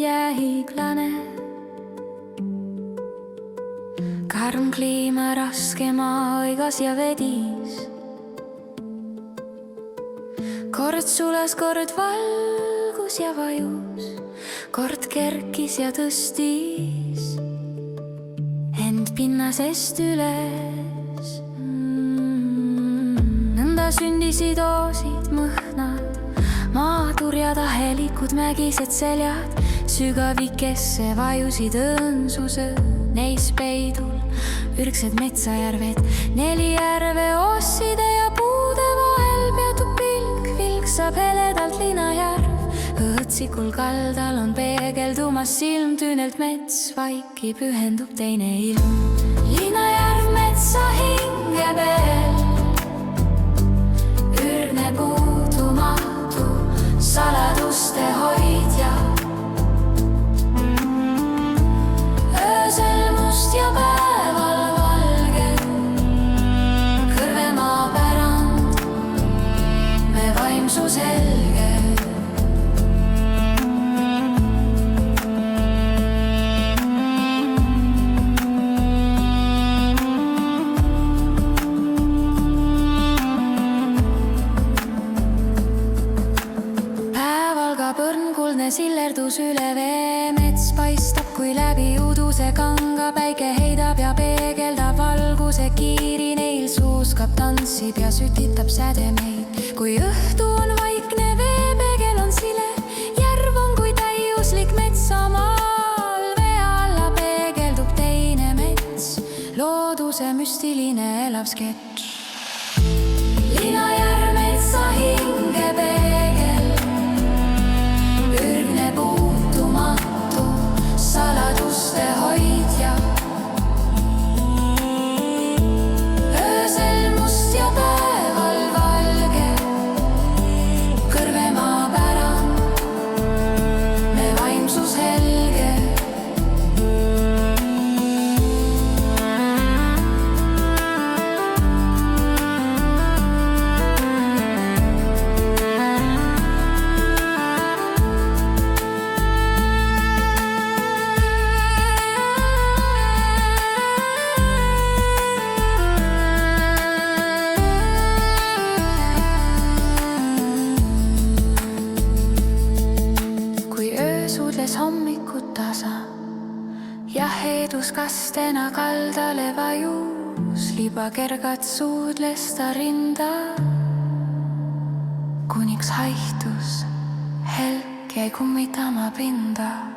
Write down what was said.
jäähiiglane. karm kliima, raske maa, õigas ja vedis. kord sulas, kord valgus ja vajus, kord kerkis ja tõstis end pinnasest üles. Nõnda sündisid oosid, mõhnad, maaturjad, ahelikud, mägised seljad, sügavikesse vajusid õõnsuse, neis peidul ürgsed metsajärved, 4 järve osside ja puude vahel peatub pilk, vilksab heledalt linajärv. Õõtsikul kaldal on peegeldumas silm, tüünelt mets vaikib, ühendub teine ilm. Linajärv metsa hingebel, ürgne puutumatu, saladuste hoidja. Öösel must ja päeval valge, kõrvemaa pärand, me vaimsus helge. Põrnkuldne sillerdus üle vee, mets paistab kui läbi uduse kanga, päike heidab ja peegeldab valguse kiiri, neil suuskab, tantsib ja sütitab sädemeid. Kui õhtu on vaikne, veepeegel on sile, järv on kui täiuslik metsamaal, vee alla peegeldub teine mets, looduse müstiline elav sketš. Linajärv metsa hingepeegel, ürgne puutumatu, saladuste hoidja. Öösel must ja päeval valge, kõrvemaa pärand, me vaimsus helge. Hommikut tasa ja heedus kastena kaldale vajus, liba kergat suudles ta rinda, kuniks haihtus helk jäi kummitama pinda.